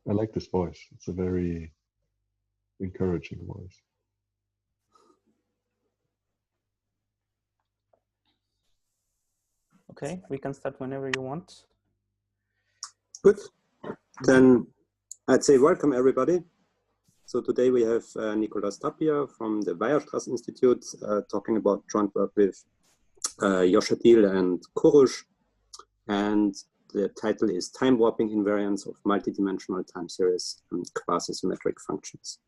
I like this voice. It's a very encouraging voice. Okay, we can start whenever you want. Good. Then I'd say welcome everybody. So today we have Nicolas Tapia from the Weierstrass Institute talking about joint work with Yoshadil and Kurush. And the title is Time Warping Invariance of Multidimensional Time Series and Quasi-Symmetric Functions.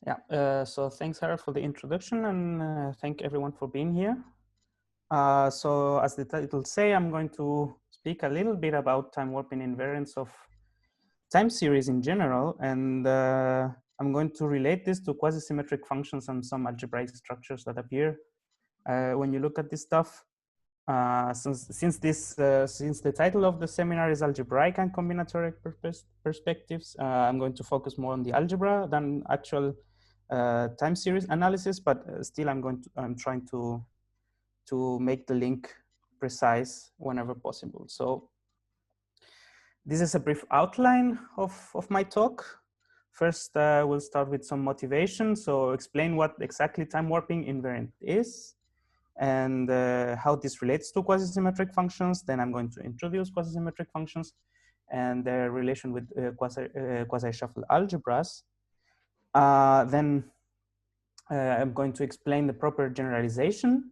Yeah, so thanks, Harry, for the introduction, and thank everyone for being here. So as the title say, I'm going to speak a little bit about time warping invariance of time series in general, and I'm going to relate this to quasi-symmetric functions and some algebraic structures that appear when you look at this stuff. Since the title of the seminar is algebraic and combinatorial perspectives, I'm going to focus more on the algebra than actual time series analysis, but still I'm trying to make the link precise whenever possible. So this is a brief outline of my talk. First, we'll start with some motivation. So explain what exactly time warping invariant is and how this relates to quasi-symmetric functions. Then I'm going to introduce quasi-symmetric functions and their relation with quasi-shuffle algebras. Then I'm going to explain the proper generalization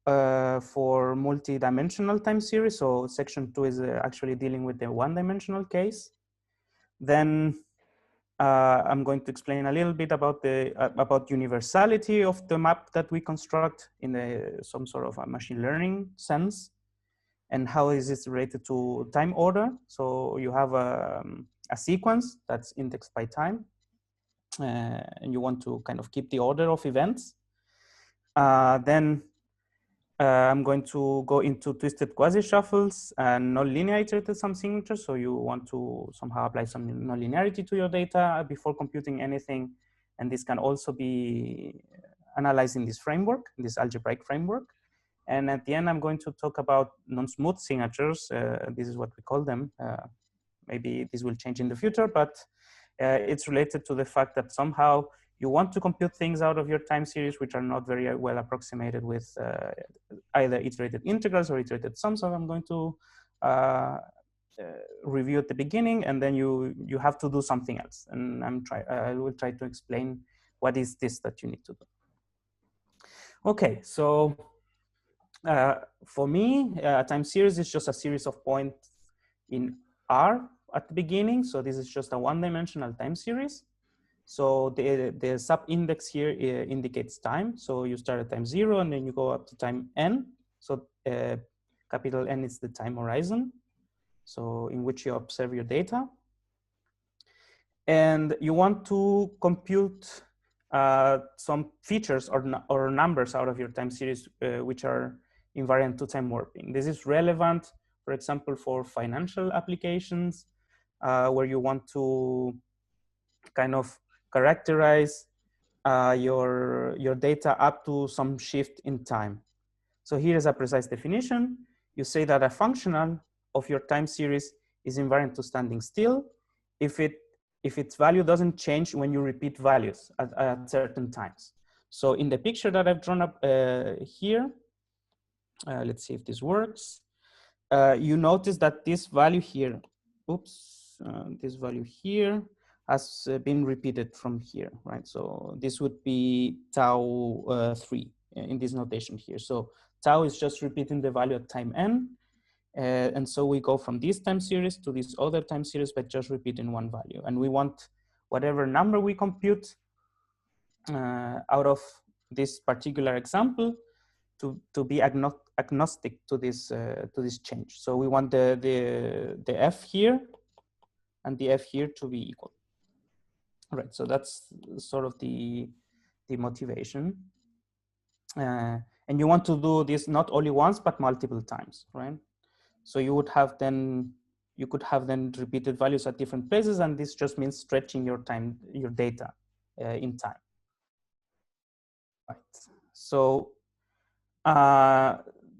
for multi-dimensional time series. So section 2 is actually dealing with the one-dimensional case. Then I'm going to explain a little bit about the universality of the map that we construct in some sort of a machine learning sense, and how is this related to time order. So you have a sequence that's indexed by time, and you want to kind of keep the order of events. Then I'm going to go into twisted quasi-shuffles and non-linear iterated sum signatures. So you want to somehow apply some non-linearity to your data before computing anything. And this can also be analyzed in this framework, this algebraic framework. And at the end, I'm going to talk about non-smooth signatures. This is what we call them. Maybe this will change in the future, but it's related to the fact that somehow you want to compute things out of your time series which are not very well approximated with either iterated integrals or iterated sums. So I'm going to review at the beginning, and then you have to do something else. And I will try to explain what is this that you need to do. Okay, so for me, a time series is just a series of points in R at the beginning. So this is just a one-dimensional time series. So the sub-index here indicates time. So you start at time 0 and then you go up to time n. So capital N is the time horizon, so in which you observe your data. And you want to compute some features or numbers out of your time series which are invariant to time warping. This is relevant, for example, for financial applications where you want to kind of characterize your data up to some shift in time. So here is a precise definition. You say that a functional of your time series is invariant to standing still if its value doesn't change when you repeat values at certain times. So in the picture that I've drawn up here, let's see if this works. You notice that this value here, this value here has been repeated from here, right? So this would be tau 3 in this notation here. So tau is just repeating the value at time n. And so we go from this time series to this other time series by just repeating one value. And we want whatever number we compute out of this particular example to be agnostic to this change. So we want the f here and the f here to be equal. All right, so that's sort of the motivation. And you want to do this not only once, but multiple times, right? So you could have then repeated values at different places, and this just means stretching your data in time. Right. So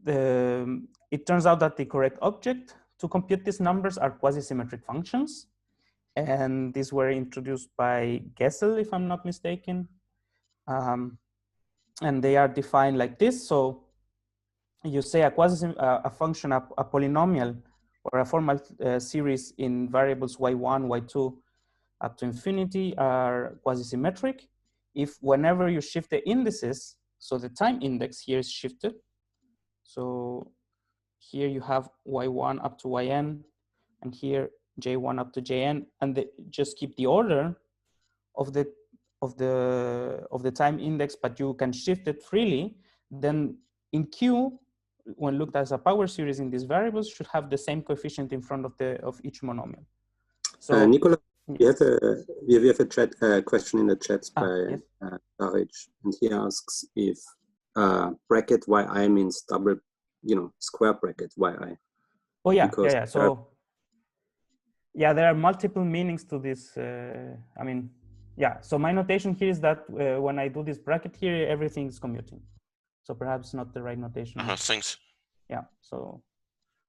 it turns out that the correct object to compute these numbers are quasi-symmetric functions. And these were introduced by Gessel, if I'm not mistaken. And they are defined like this. So you say a function, a polynomial, or a formal series in variables y1, y2, up to infinity are quasi-symmetric if whenever you shift the indices, so the time index here is shifted. So here you have y1 up to yn, and here j1 up to jn, and they just keep the order of the time index, but you can shift it freely. Then in Q, when looked as a power series in these variables, should have the same coefficient in front of each monomial. So Nicola, yes. we have a chat question in the chat by yes. Daric, and he asks if bracket yi means double, square bracket yi. Oh yeah, yeah. So yeah, there are multiple meanings to this. I mean, yeah. So my notation here is that when I do this bracket here, everything is commuting. So perhaps not the right notation. Thanks. Yeah. So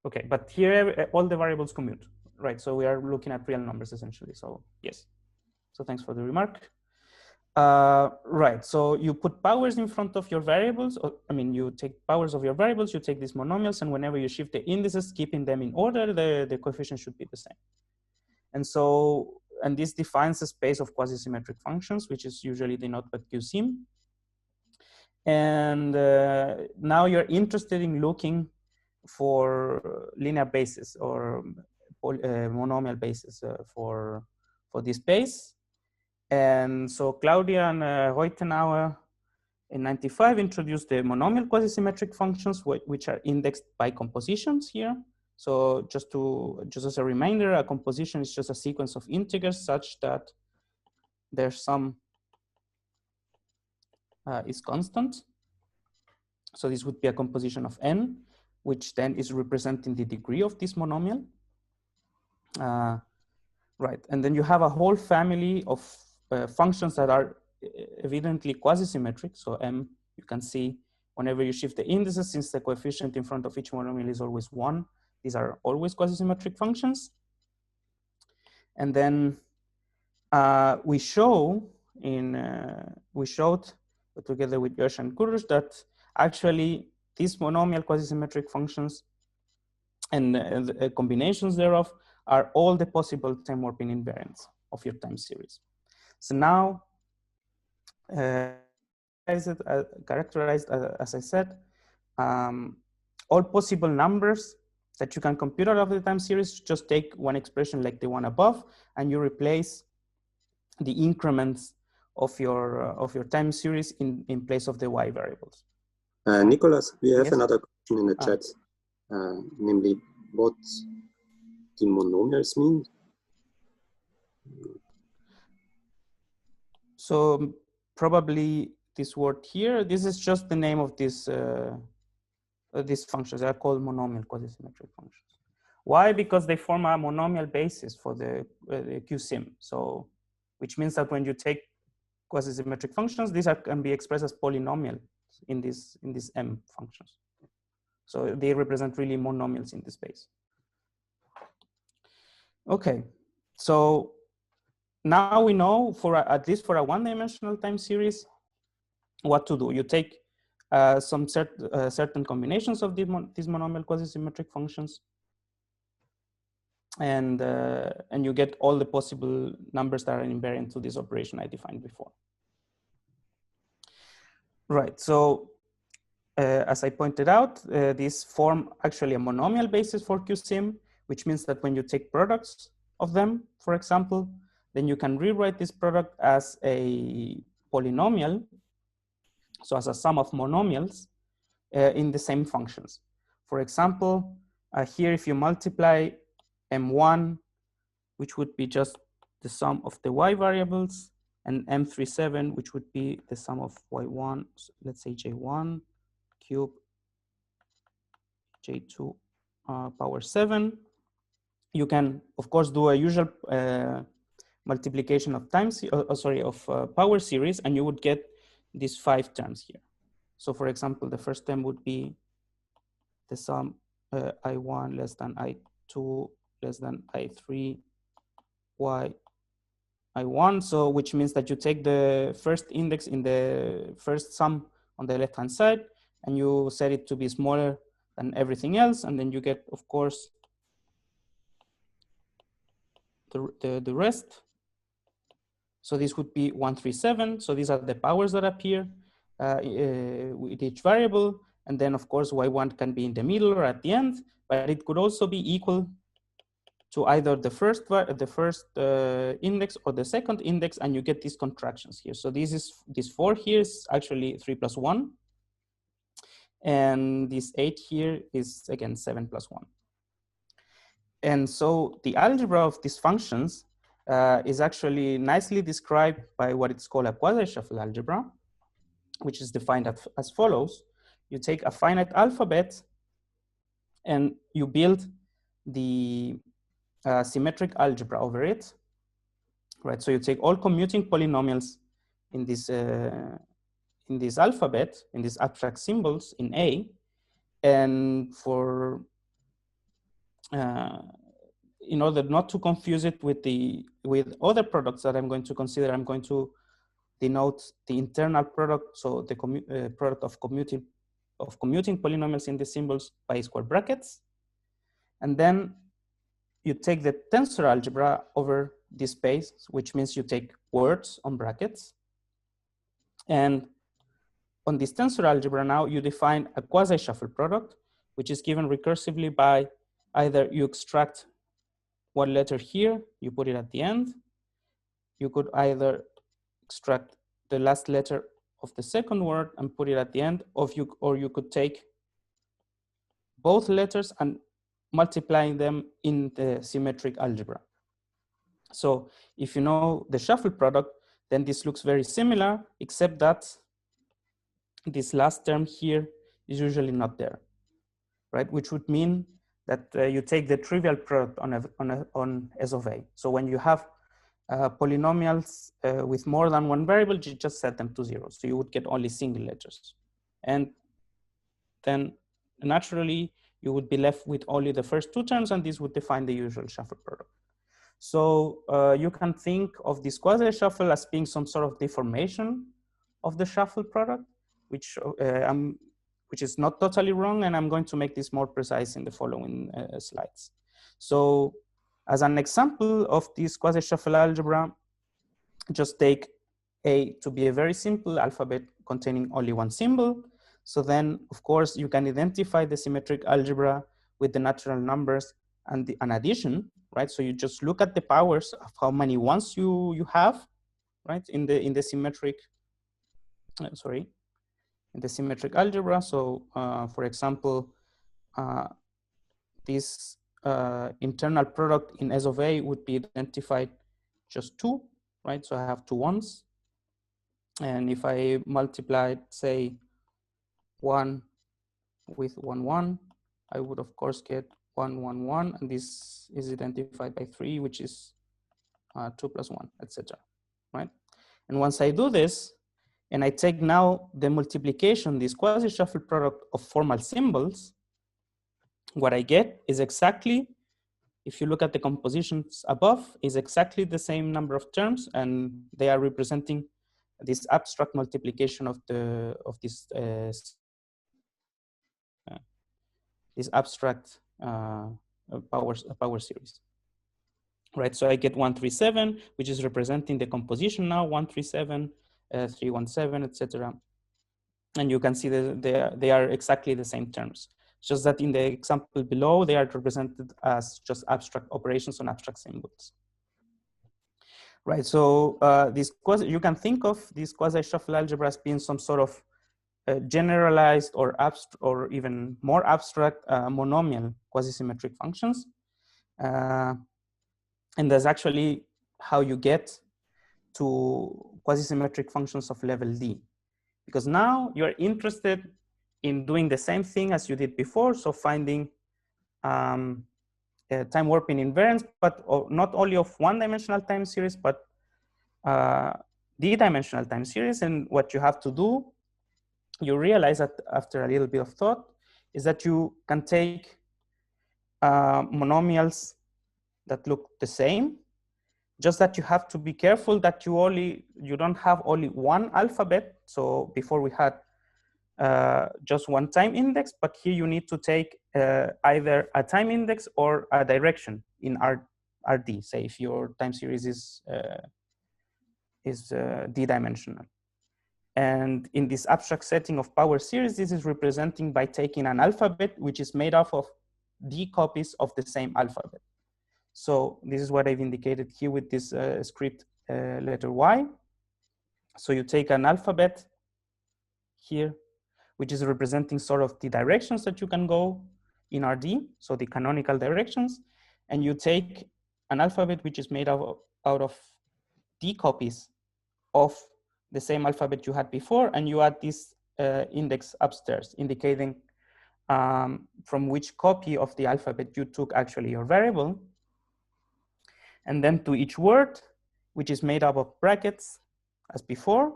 okay, but here all the variables commute, right? So we are looking at real numbers essentially. So yes. So thanks for the remark. Right, so you put powers in front of your variables. I mean, you take powers of your variables, you take these monomials, and whenever you shift the indices, keeping them in order, the coefficient should be the same. And so, and this defines a space of quasi-symmetric functions, which is usually denoted by QSIM. And now you're interested in looking for linear basis or monomial basis for this space. And so Claudia and Reutenauer in '95 introduced the monomial quasi-symmetric functions, which are indexed by compositions here. So just as a reminder, a composition is just a sequence of integers such that their sum is constant. So this would be a composition of n, which then is representing the degree of this monomial. Right, and then you have a whole family of functions that are evidently quasi-symmetric. So M, you can see whenever you shift the indices, since the coefficient in front of each monomial is always 1, these are always quasi-symmetric functions. And then we showed together with Gersh and Kurush that actually these monomial quasi-symmetric functions and combinations thereof are all the possible time warping invariants of your time series. So now, characterized as I said, all possible numbers that you can compute out of the time series, just take one expression like the one above, and you replace the increments of your time series in place of the y variables. Nicholas, we have yes? another question in the chat, namely what the monomials mean. So probably this word here, this is just the name of this these functions. They are called monomial quasi-symmetric functions. Why? Because they form a monomial basis for the QSIM. So, which means that when you take quasi-symmetric functions, these can be expressed as polynomial in these M functions. So they represent really monomials in this space. Okay, so now we know at least for a one-dimensional time series what to do. You take some certain combinations of these monomial quasi-symmetric functions, and you get all the possible numbers that are invariant to this operation I defined before. Right, so as I pointed out, these form actually a monomial basis for QSIM, which means that when you take products of them, for example, then you can rewrite this product as a polynomial, so as a sum of monomials in the same functions. For example, here if you multiply M1, which would be just the sum of the y variables, and M37, which would be the sum of y1, so let's say J1 cube J2 power 7. You can, of course, do a usual multiplication of power series, and you would get these 5 terms here. So for example, the first term would be the sum I1 less than I2 less than I3 yi1, so which means that you take the first index in the first sum on the left hand side and you set it to be smaller than everything else, and then you get, of course, the rest. So this would be 137. So these are the powers that appear with each variable. And then, of course, y1 can be in the middle or at the end, but it could also be equal to either the first index or the second index, and you get these contractions here. So this 4 here is actually 3 plus 1. And this 8 here is, again, 7 plus 1. And so the algebra of these functions is actually nicely described by what it's called a quasi-shuffle algebra, which is defined as follows. You take a finite alphabet and you build the symmetric algebra over it, right? So you take all commuting polynomials in this alphabet, in these abstract symbols in A, and for in order not to confuse it with other products that I'm going to consider, I'm going to denote the internal product, so the product of commuting polynomials in the symbols by square brackets. And then you take the tensor algebra over this space, which means you take words on brackets. And on this tensor algebra now, you define a quasi-shuffle product, which is given recursively by either you extract one letter here, you put it at the end. You could either extract the last letter of the second word and put it at the end, or you could take both letters and multiplying them in the symmetric algebra. So if you know the shuffle product, then this looks very similar, except that this last term here is usually not there, right? Which would mean that you take the trivial product on S of A. So when you have polynomials with more than one variable, you just set them to 0. So you would get only single letters. And then naturally, you would be left with only the first two terms, and this would define the usual shuffle product. So you can think of this quasi-shuffle as being some sort of deformation of the shuffle product, which is not totally wrong, and I'm going to make this more precise in the following slides. So as an example of this quasi-shuffle algebra, just take A to be a very simple alphabet containing only one symbol. So then, of course, you can identify the symmetric algebra with the natural numbers and an addition, right? So you just look at the powers of how many ones you have, right? In the symmetric, in the symmetric algebra. So for example, this internal product in S of A would be identified just 2, right? So I have 2 ones. And if I multiply, say, 1 with 1, 1, I would of course get 1, 1, 1, and this is identified by 3, which is 2 plus 1, etc. Right? And once I do this, and I take now the multiplication, this quasi-shuffle product of formal symbols, what I get is exactly, if you look at the compositions above, is exactly the same number of terms, and they are representing this abstract multiplication of this abstract power series, right? So I get 137, which is representing the composition now, 137, 317, etc. And you can see that they are exactly the same terms. Just that in the example below, they are represented as just abstract operations on abstract symbols. Right, so you can think of this quasi-shuffle algebra as being some sort of generalized or even more abstract monomial quasi-symmetric functions. And that's actually how you get to quasi-symmetric functions of level D. Because now you're interested in doing the same thing as you did before, so finding time warping invariance, but not only of one-dimensional time series, but d-dimensional time series. And what you have to do, you realize that after a little bit of thought, is that you can take monomials that look the same, just that you have to be careful that you don't have only one alphabet. So before we had just one time index, but here you need to take either a time index or a direction in RD. Say if your time series is d-dimensional. And in this abstract setting of power series, this is representing by taking an alphabet which is made up of d copies of the same alphabet. So this is what I've indicated here with this script letter Y. So you take an alphabet here, which is representing sort of the directions that you can go in RD, so the canonical directions, and you take an alphabet which is made out of d copies of the same alphabet you had before, and you add this index upstairs, indicating from which copy of the alphabet you took actually your variable. And then to each word, which is made up of brackets, as before,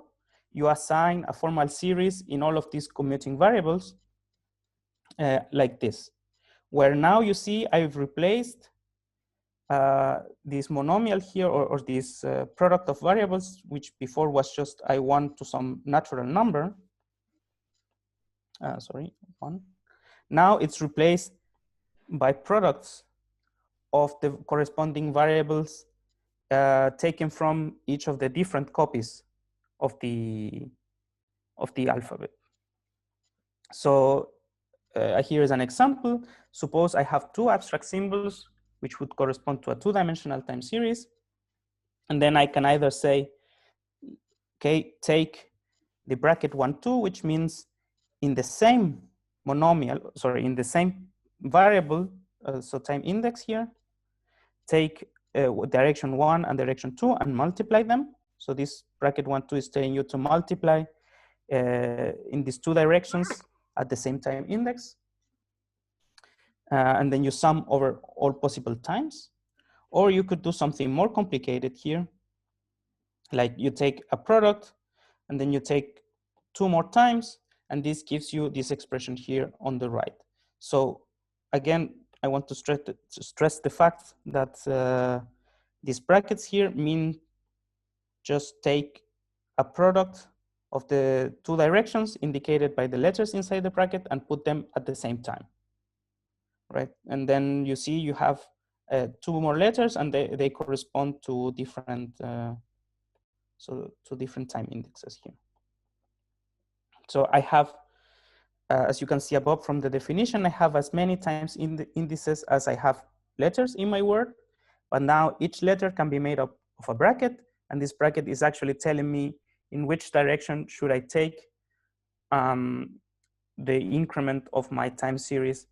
you assign a formal series in all of these commuting variables like this, where now you see I've replaced this monomial here, or this product of variables, which before was just I1 to some natural number. Sorry, 1. Now it's replaced by products of the corresponding variables taken from each of the different copies of the alphabet. So here is an example. Suppose I have two abstract symbols which would correspond to a two-dimensional time series. And then I can either say, okay, take the bracket 1, 2, which means in the same monomial, sorry, in the same variable, so time index here, take direction 1 and direction 2 and multiply them. So this bracket 1, 2 is telling you to multiply in these two directions at the same time index. And then you sum over all possible times. Or you could do something more complicated here. Like you take a product and then you take 2 more times, and this gives you this expression here on the right. So again, I want to stress the fact that these brackets here mean just take a product of the two directions indicated by the letters inside the bracket and put them at the same time, right? And then you see you have 2 more letters, and they correspond to different to different time indexes here. So I have, as you can see above from the definition, I have as many times indices as I have letters in my word, but now each letter can be made up of a bracket, and this bracket is actually telling me in which direction should I take the increment of my time series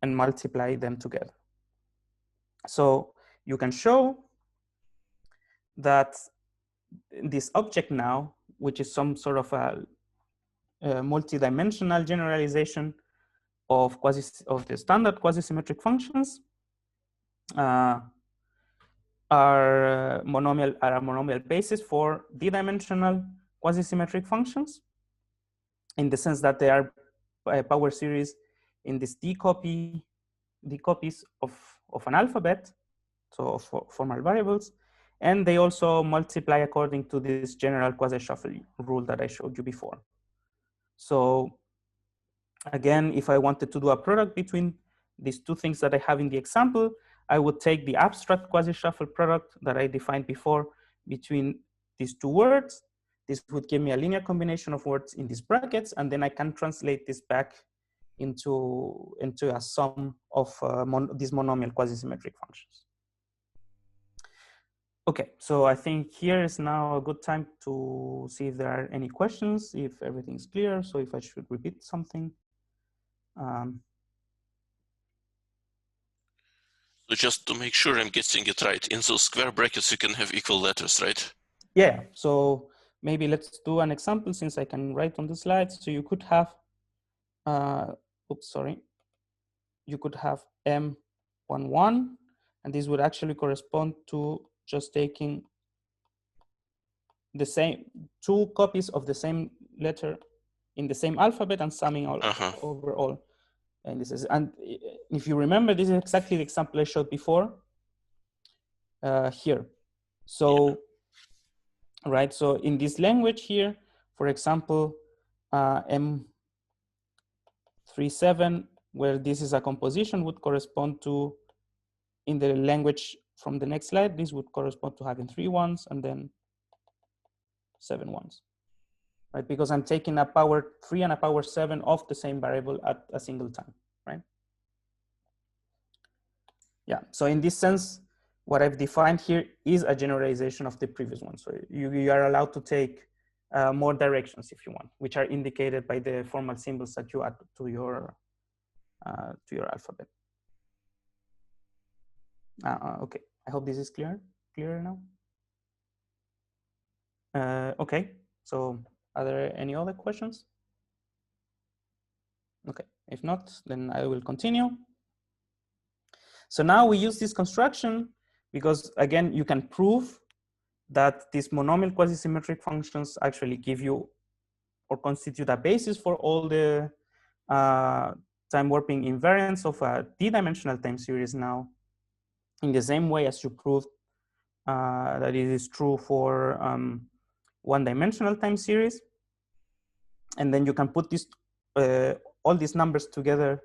and multiply them together. So you can show that this object now, which is some sort of a multidimensional generalization of the standard quasi-symmetric functions, are a monomial basis for d-dimensional quasi-symmetric functions, in the sense that they are power series in this d copies of an alphabet, so of formal variables, and they also multiply according to this general quasi-shuffle rule that I showed you before. So again, if I wanted to do a product between these two things that I have in the example, I would take the abstract quasi-shuffle product that I defined before between these two words. This would give me a linear combination of words in these brackets, and then I can translate this back into a sum of these monomial quasi-symmetric functions. Okay, so I think here is now a good time to see if there are any questions, if everything's clear. So if I should repeat something. So just to make sure I'm getting it right, in those square brackets, you can have equal letters, right? Yeah, so maybe let's do an example since I can write on the slides. So you could have, you could have M11, and this would actually correspond to just taking the same 2 copies of the same letter in the same alphabet and summing all over all. And this is, and if you remember, this is exactly the example I showed before here. So, right, so in this language here, for example, M37, where this is a composition, would correspond to, in the language from the next slide, this would correspond to having 3 ones and then 7 ones, right? Because I'm taking a power 3 and a power 7 of the same variable at a single time, right? Yeah, so in this sense, what I've defined here is a generalization of the previous one. So you are allowed to take more directions if you want, which are indicated by the formal symbols that you add to your alphabet. Okay, I hope this is clearer now. Okay, so are there any other questions? Okay, if not, then I will continue. So now we use this construction because, again, you can prove that these monomial quasi-symmetric functions actually give you or constitute a basis for all the time warping invariants of a d-dimensional time series now, in the same way as you proved that it is true for one-dimensional time series. And then you can put this, all these numbers together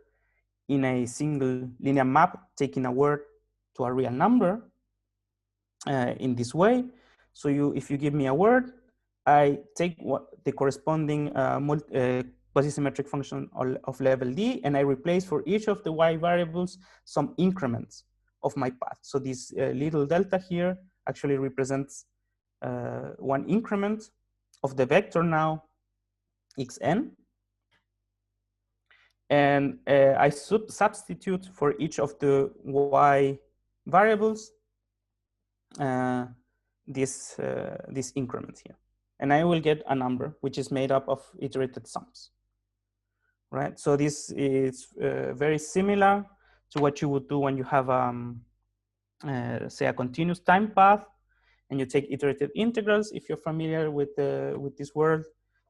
in a single linear map, taking a word to a real number in this way. So if you give me a word, I take the corresponding quasi-symmetric function of level D, and I replace for each of the y variables some increments of my path. So this little delta here actually represents one increment of the vector now, xn. And I substitute for each of the y variables this increment here. And I will get a number which is made up of iterated sums, right? So this is very similar to what you would do when you have, say, a continuous time path, and you take iterated integrals. If you're familiar with this word,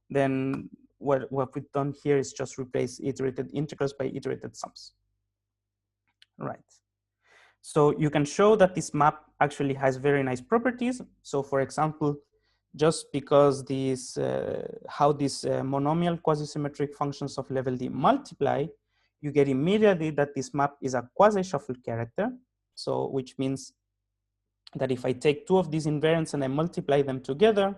then what we've done here is just replace iterated integrals by iterated sums, right? So you can show that this map actually has very nice properties. So for example, just because these, how these monomial quasi-symmetric functions of level D multiply, you get immediately that this map is a quasi-shuffle character. So which means that if I take 2 of these invariants and I multiply them together,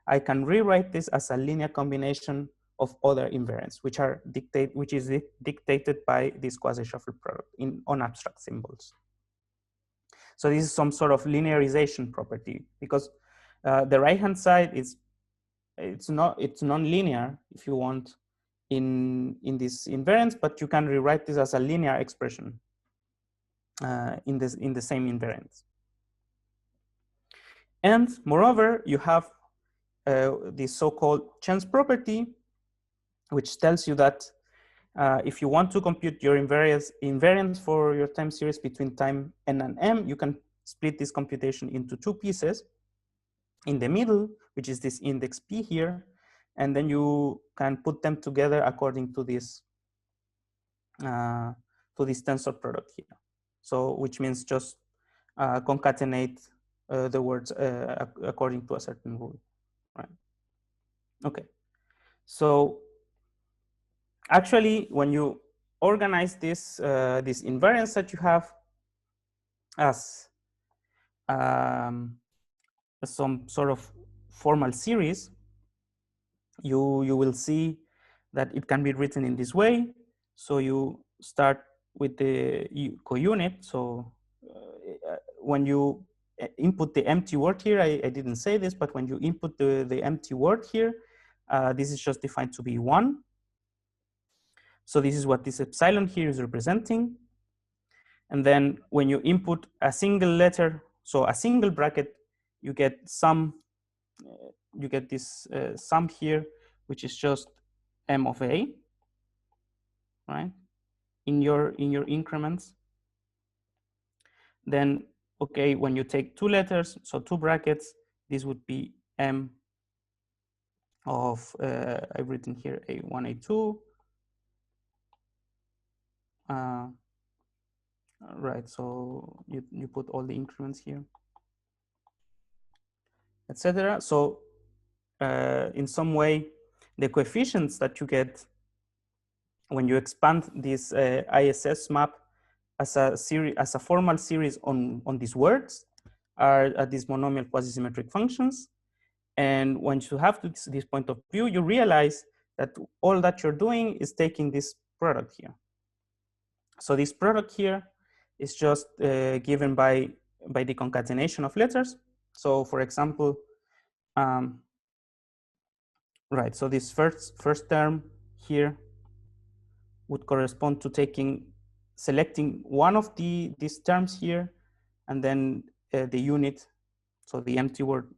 I can rewrite this as a linear combination of other invariants, which is dictated by this quasi-shuffle product on abstract symbols. So this is some sort of linearization property, because the right-hand side it's non-linear if you want in this invariance, but you can rewrite this as a linear expression in the same invariance. And moreover, you have this so-called chance property, which tells you that if you want to compute your invariance for your time series between time n and m, you can split this computation into 2 pieces. In the middle, which is this index p here, and then you can put them together according to this tensor product here. So which means just concatenate the words according to a certain rule, right? Okay, so actually when you organize this this invariance that you have as some sort of formal series, you will see that it can be written in this way. So you start with the counit. So when you input the empty word here, I didn't say this, but when you input the empty word here, this is just defined to be 1. So this is what this epsilon here is representing. And then when you input a single letter, so a single bracket, you get some, you get this sum here, which is just m of a, right? In your increments. Then, okay, when you take 2 letters, so 2 brackets, this would be m of, I've written here a1, a2. Right, so you put all the increments here. etc. So in some way, the coefficients that you get when you expand this ISS map as a series, as a formal series on these words, are these monomial quasi-symmetric functions. And once you have this point of view, you realize that all that you're doing is taking this product here. So this product here is just given by the concatenation of letters. So for example, right, so this first term here would correspond to selecting one of these terms here, and then the unit, so the empty word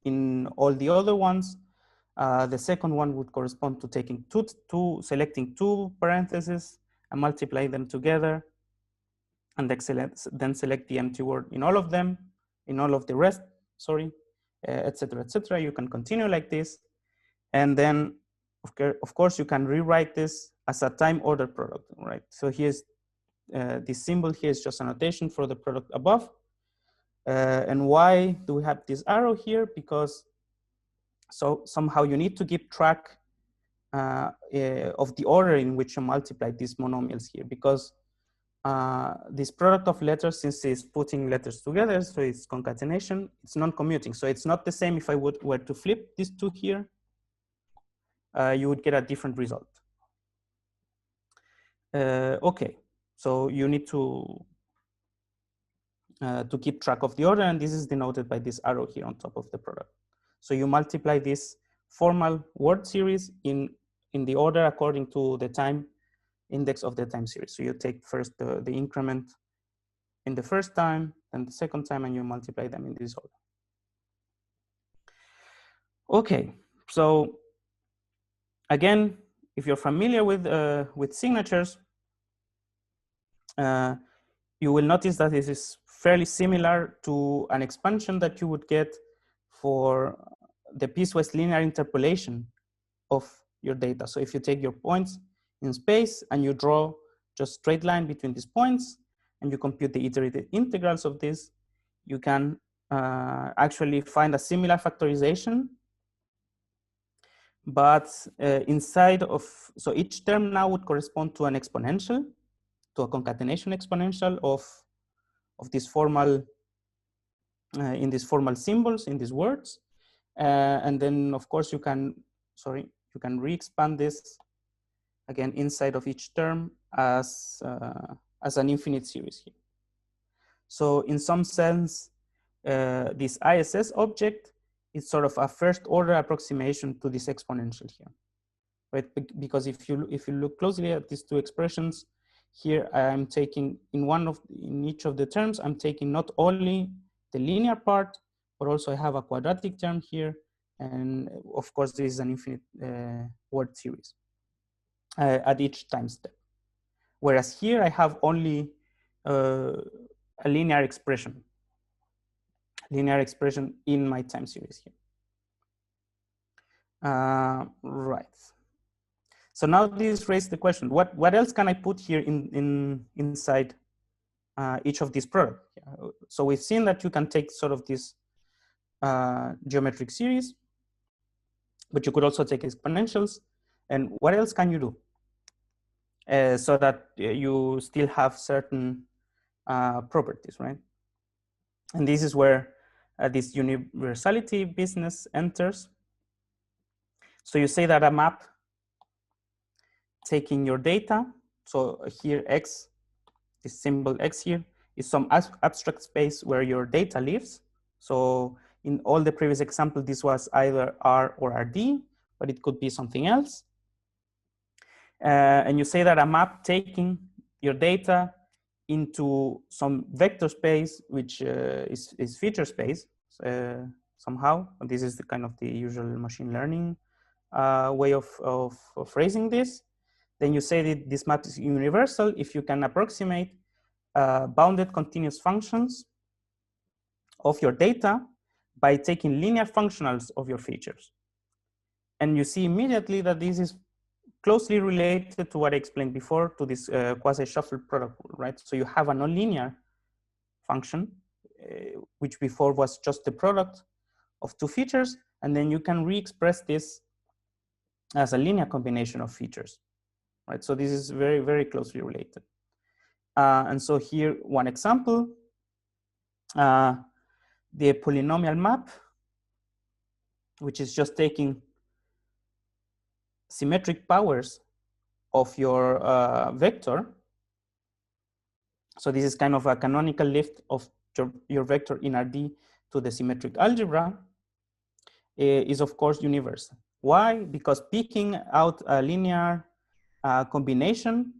in all the other ones. The second one would correspond to taking selecting two parentheses and multiply them together, and then select the empty word in all of them, in all of the rest, sorry, etc., etc. You can continue like this. And then, of course, you can rewrite this as a time order product, right? So here's this symbol here is just a notation for the product above. And why do we have this arrow here? Because somehow you need to keep track of the order in which you multiply these monomials here, because this product of letters, since it's putting letters together, so it's concatenation, it's non-commuting. So it's not the same if I were to flip these two here, you would get a different result. Okay, so you need to keep track of the order, and this is denoted by this arrow here on top of the product. So you multiply this formal word series in the order according to the time index of the time series. So you take first the increment in the first time, then the second time, and you multiply them in this order. Okay, so again, if you're familiar with signatures, you will notice that this is fairly similar to an expansion that you would get for the piecewise linear interpolation of your data. So if you take your points in space and you draw just straight line between these points and you compute the iterated integrals of this, you can actually find a similar factorization. But inside of, so each term now would correspond to an exponential, to a concatenation exponential of this formal, in these formal symbols, in these words. And then of course you can re-expand this again inside of each term as an infinite series here. So in some sense, this ISS object is sort of a first order approximation to this exponential here, right? Because if you look closely at these two expressions here, I'm taking in each of the terms, I'm taking not only the linear part, but also I have a quadratic term here. And of course, this is an infinite word series at each time step. Whereas here I have only a linear expression in my time series here. Right. So now this raises the question: what else can I put here inside each of these products? So we've seen that you can take sort of this geometric series, but you could also take exponentials. And what else can you do so that you still have certain properties, right? And this is where this universality business enters. So you say that a map taking your data, so here X, this symbol X here, is some abstract space where your data lives. So in all the previous example, this was either R or RD, but it could be something else. And you say that a map taking your data into some vector space, which is feature space somehow. This is the kind of the usual machine learning way of phrasing this. Then you say that this map is universal if you can approximate bounded continuous functions of your data by taking linear functionals of your features. And you see immediately that this is closely related to what I explained before, to this quasi-shuffle product rule, right? So you have a nonlinear function, which before was just the product of two features, and then you can re-express this as a linear combination of features, right? So this is very, very closely related. And so here, one example, the polynomial map, which is just taking symmetric powers of your vector. So this is kind of a canonical lift of your vector in RD to the symmetric algebra, is of course universal. Why? Because picking out a linear combination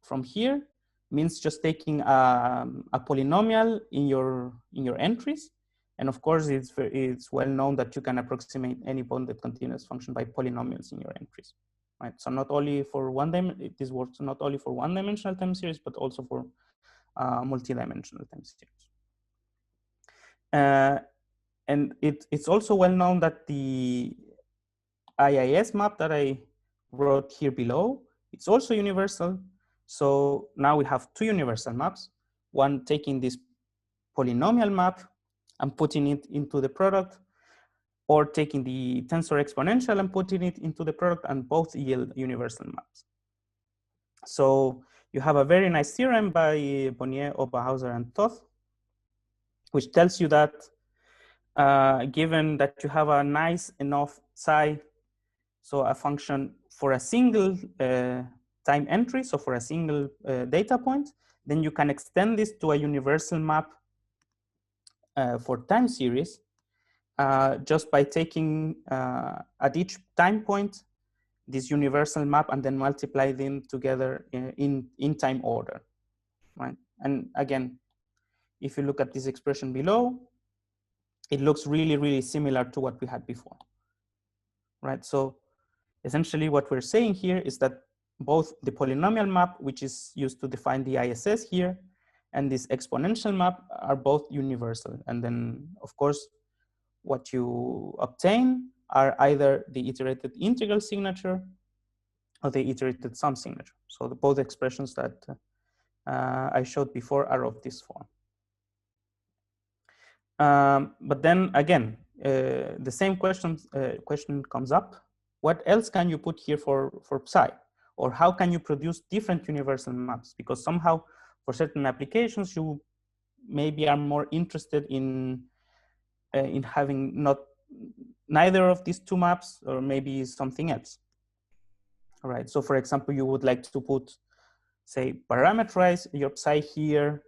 from here means just taking a polynomial in your entries. And of course, it's well known that you can approximate any bounded continuous function by polynomials in your entries, right? So not only for this works not only for one-dimensional time series, but also for multi-dimensional time series. And it's also well known that the IIS map that I wrote here below, it's also universal. So now we have two universal maps, one taking this polynomial map and putting it into the product, or taking the tensor exponential and putting it into the product, and both yield universal maps. So you have a very nice theorem by Bonnier, Oberhauser, and Toth, which tells you that given that you have a nice enough psi, so a function for a single time entry, so for a single data point, then you can extend this to a universal map for time series just by taking at each time point this universal map and then multiply them together in time order, right? And again, if you look at this expression below, it looks really, really similar to what we had before, right? So essentially what we're saying here is that both the polynomial map, which is used to define the ISS here, and this exponential map are both universal. And then of course, what you obtain are either the iterated integral signature or the iterated sum signature. So both expressions that I showed before are of this form. But then again, the same question comes up. What else can you put here for psi? Or how can you produce different universal maps? Because somehow for certain applications, you maybe are more interested in having neither of these two maps, or maybe something else. All right, so for example, you would like to put, say, parameterize your psi here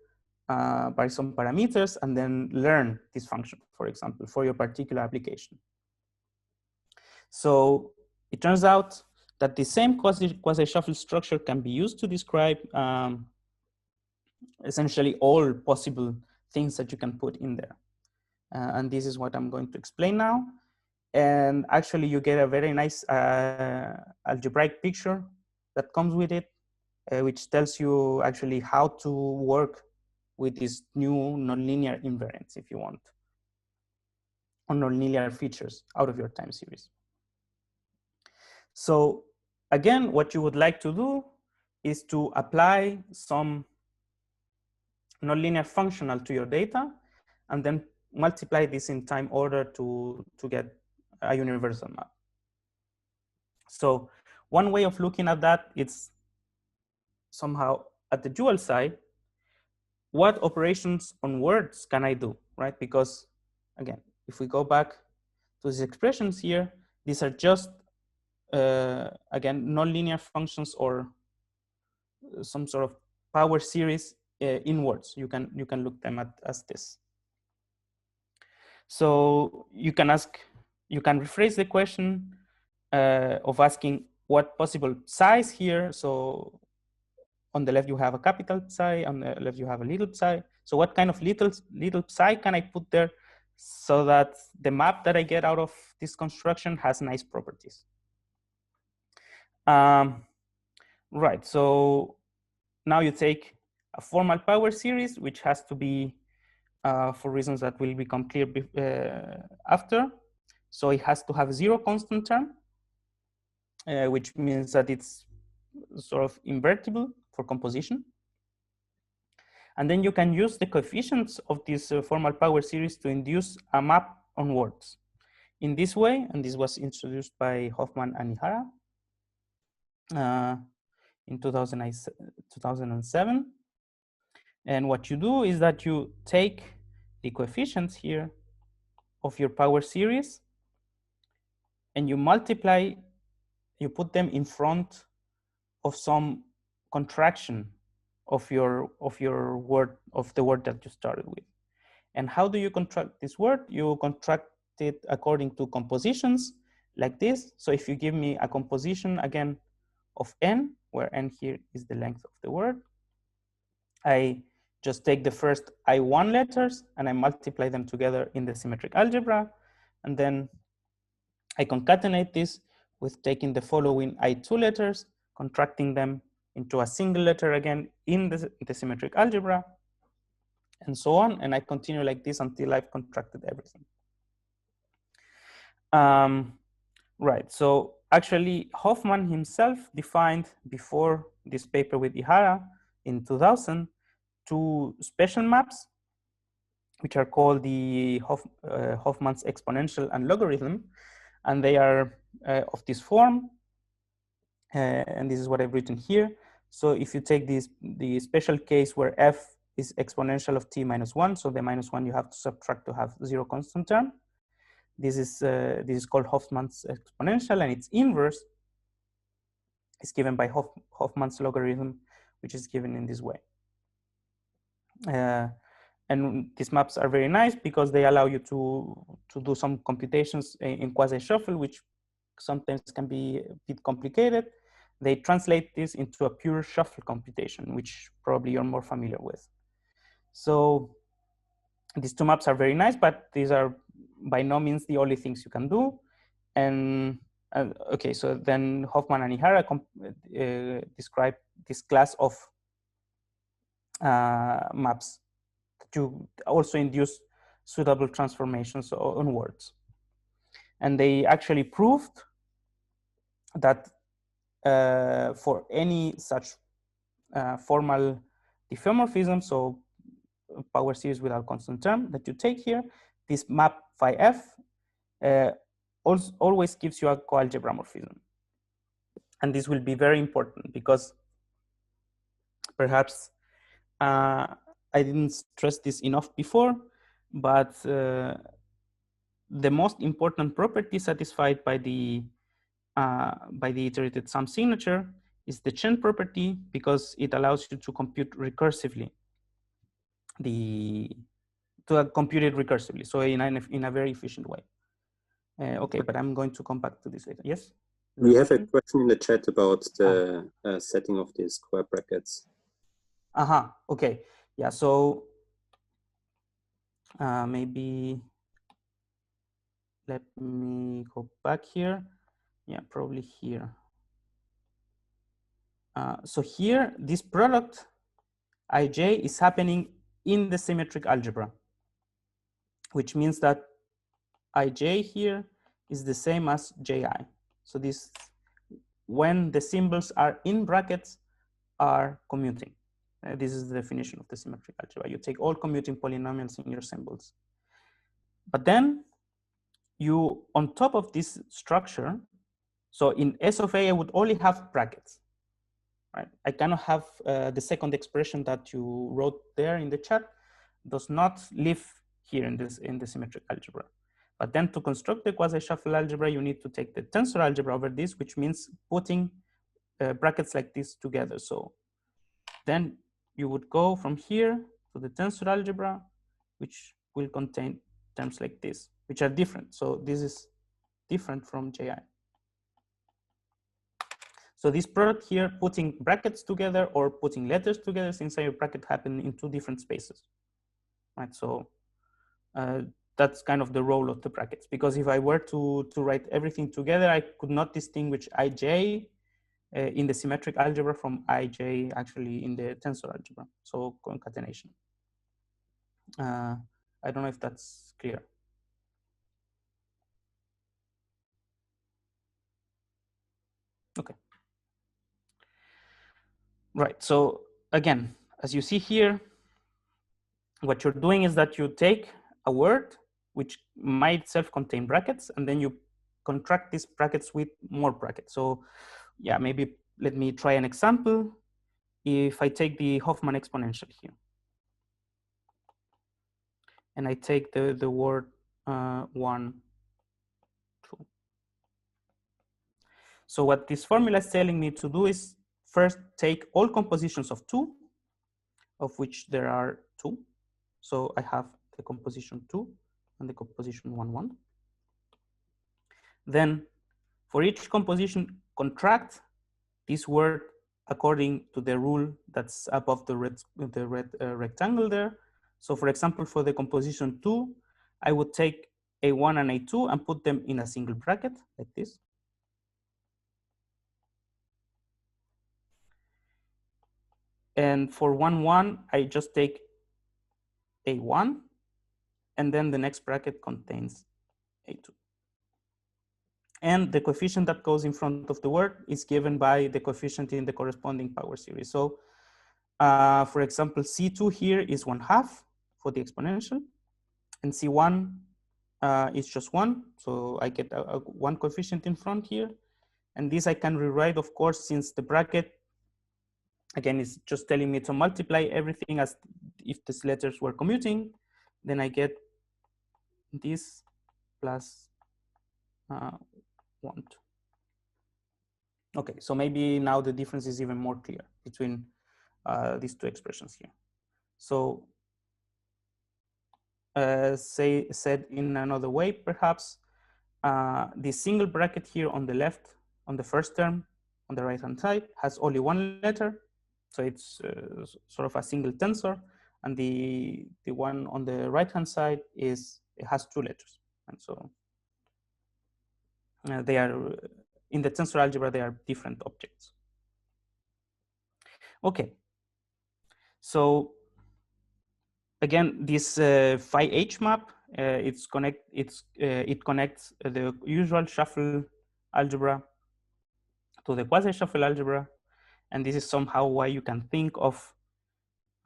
by some parameters and then learn this function, for example, for your particular application. So it turns out that the same quasi-shuffle structure can be used to describe essentially all possible things that you can put in there. And this is what I'm going to explain now. And actually you get a very nice algebraic picture that comes with it, which tells you actually how to work with these new nonlinear invariants, if you want, or nonlinear features out of your time series. So again, what you would like to do is to apply some nonlinear functional to your data and then multiply this in time order to get a universal map. So one way of looking at that is somehow at the dual side, what operations on words can I do, right? Because again, if we go back to these expressions here, these are just, again, nonlinear functions or some sort of power series in words. You can look them at as this. So you can rephrase the question of asking what possible size here. So on the left you have a capital psi, on the left you have a little psi. So what kind of little psi can I put there so that the map that I get out of this construction has nice properties? Right, so now you take a formal power series, which has to be, for reasons that will become clear after. So it has to have zero constant term, which means that it's sort of invertible for composition. And then you can use the coefficients of this formal power series to induce a map on words. In this way, and this was introduced by Hoffman and Ihara in 2007. And what you do is that you take the coefficients here of your power series and you multiply, you put them in front of some contraction of your word, of the word that you started with. And how do you contract this word? You contract it according to compositions like this. So if you give me a composition again of n, where n here is the length of the word, I just take the first I1 letters and I multiply them together in the symmetric algebra. And then I concatenate this with taking the following I2 letters, contracting them into a single letter again in the symmetric algebra, and so on. And I continue like this until I've contracted everything. Right, so actually Hoffman himself defined before this paper with Ihara in 2000, 2 special maps, which are called the Hoffman's exponential and logarithm. And they are of this form. And this is what I've written here. So if you take the special case where f is exponential of t minus 1, so the minus 1 you have to subtract to have 0 constant term. This is called Hoffman's exponential, and its inverse is given by Hoffman's logarithm, which is given in this way. And these maps are very nice because they allow you to do some computations in quasi-shuffle, which sometimes can be a bit complicated. They translate this into a pure shuffle computation, which probably you're more familiar with. So these 2 maps are very nice, but these are by no means the only things you can do. And okay, so then Hoffman and Ihara describe this class of maps to also induce suitable transformations on words. And they actually proved that for any such formal diffeomorphism, so power series without constant term that you take here, this map phi f always gives you a coalgebra morphism. And this will be very important because perhaps I didn't stress this enough before, but the most important property satisfied by the iterated sum signature is the chain property, because it allows you to compute recursively compute it recursively, so in a very efficient way. Okay, but I'm going to come back to this later. Yes? We have a question in the chat about the setting of these square brackets. Okay, yeah, so maybe let me go back here. Yeah, probably here. So here, this product ij is happening in the symmetric algebra, which means that ij here is the same as ji. So this, when the symbols are in brackets, are commuting. This is the definition of the symmetric algebra. You take all commuting polynomials in your symbols. But then you, on top of this structure, so in S of A, I would only have brackets, right? I cannot have the second expression that you wrote there in the chat does not live here in the symmetric algebra. But then to construct the quasi-shuffle algebra, you need to take the tensor algebra over this, which means putting brackets like this together. So then you would go from here to the tensor algebra, which will contain terms like this, which are different. So this is different from ji. So this product here, putting brackets together or putting letters together inside your bracket, happen in 2 different spaces, right? So that's kind of the role of the brackets, because if I were to write everything together, I could not distinguish ij in the symmetric algebra from ij actually in the tensor algebra. So concatenation. I don't know if that's clear. Okay. Right, so again, as you see here, what you're doing is that you take a word which might itself contain brackets, and then you contract these brackets with more brackets. So yeah, maybe let me try an example. If I take the Hoffman exponential here, and I take the word 1, 2. So what this formula is telling me to do is first take all compositions of 2, of which there are 2. So I have the composition 2 and the composition 1, 1. Then for each composition, contract this word according to the rule that's above the red rectangle there. So for example, for the composition 2, I would take A1 and A2 and put them in a single bracket like this. And for 1, 1, I just take A1, and then the next bracket contains A2. And the coefficient that goes in front of the word is given by the coefficient in the corresponding power series. So for example, C2 here is 1/2 for the exponential, and C1 is just 1. So I get a 1 coefficient in front here. And this I can rewrite, of course, since the bracket, again, is just telling me to multiply everything as if these letters were commuting. Then I get this plus 1, 2. Okay, so maybe now the difference is even more clear between these two expressions here. So said in another way, perhaps, the single bracket here on the left, on the first term, on the right-hand side, has only 1 letter. So it's sort of a single tensor. And the one on the right-hand side it has 2 letters. And so they are, in the tensor algebra, they are different objects. Okay. So again, this phi H map, it connects the usual shuffle algebra to the quasi-shuffle algebra. And this is somehow why you can think of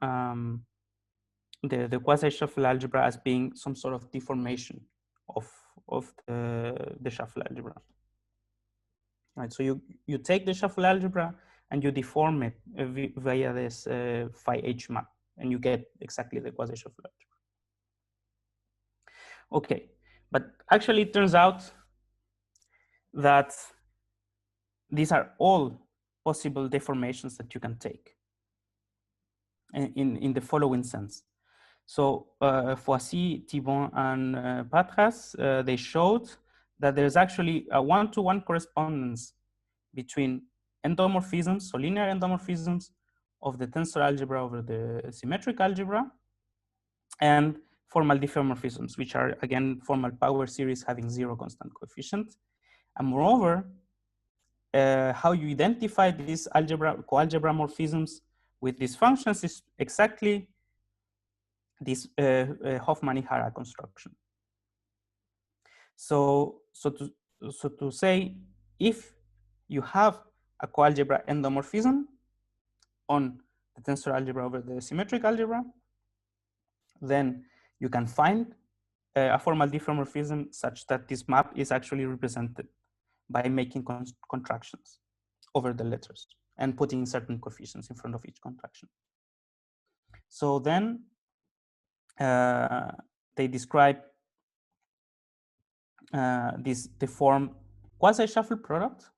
the quasi-shuffle algebra as being some sort of deformation of the shuffle algebra. Right, so you take the shuffle algebra and you deform it via this phi H map, and you get exactly the quasi-shuffle algebra. Okay, but actually it turns out that these are all possible deformations that you can take in the following sense. So Foissy, Thibon, and Patras, they showed that there's actually a 1-to-1 correspondence between endomorphisms, so linear endomorphisms of the tensor algebra over the symmetric algebra, and formal diffeomorphisms, which are, again, formal power series having 0 constant coefficient. And moreover, how you identify these coalgebra morphisms with these functions is exactly this Hofmann-Ihara construction. So to say, if you have a coalgebra endomorphism on the tensor algebra over the symmetric algebra, then you can find a formal diffeomorphism such that this map is actually represented by making contractions over the letters and putting certain coefficients in front of each contraction. So then they describe the form quasi-shuffle product,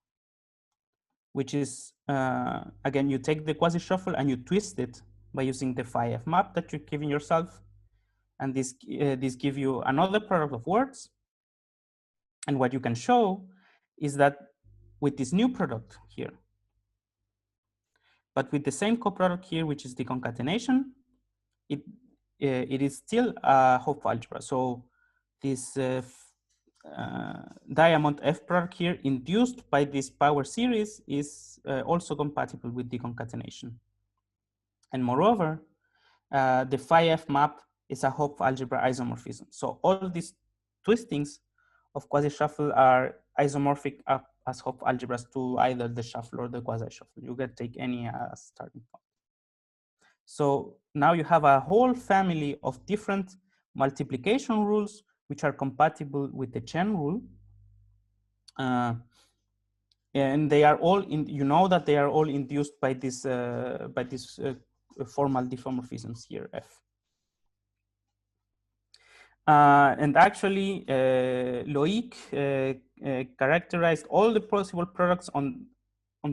which is, again, you take the quasi-shuffle and you twist it by using the phi F map that you're giving yourself. And this gives you another product of words. And what you can show is that with this new product here, but with the same coproduct here, which is the concatenation, it is still a Hopf algebra. So this diamond F product here induced by this power series is also compatible with the concatenation. And moreover, the phi F map is a Hopf algebra isomorphism. So all these twistings of quasi-shuffle are isomorphic up as Hopf algebras to either the shuffle or the quasi-shuffle. You can take any starting point. So now you have a whole family of different multiplication rules which are compatible with the chain rule. And they are all in, you know that they are all induced by this formal diffeomorphisms here, F. And actually, Loic characterized all the possible products on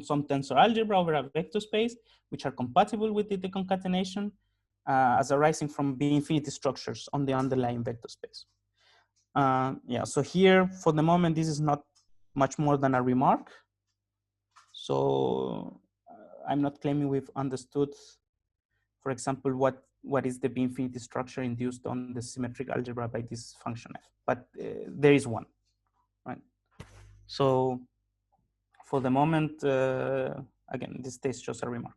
some tensor algebra over a vector space, which are compatible with the deconcatenation as arising from B infinity structures on the underlying vector space. Yeah, so here, for the moment, this is not much more than a remark. So I'm not claiming we've understood, for example, what is the B infinity structure induced on the symmetric algebra by this function F, but there is one, right? So for the moment, again, this is just a remark.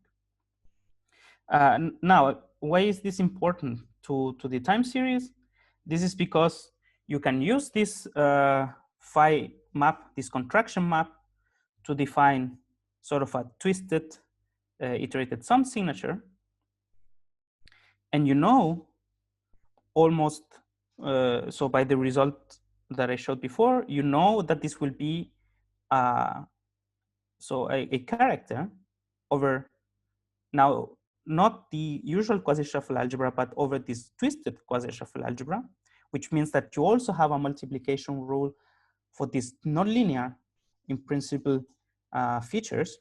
Now, why is this important to the time series? This is because you can use this phi map, this contraction map, to define sort of a twisted iterated sum signature. And you know, almost, so by the result that I showed before, you know that this will be so a character over, now, not the usual quasi-shuffle algebra, but over this twisted quasi-shuffle algebra, which means that you also have a multiplication rule for these nonlinear, in principle, features.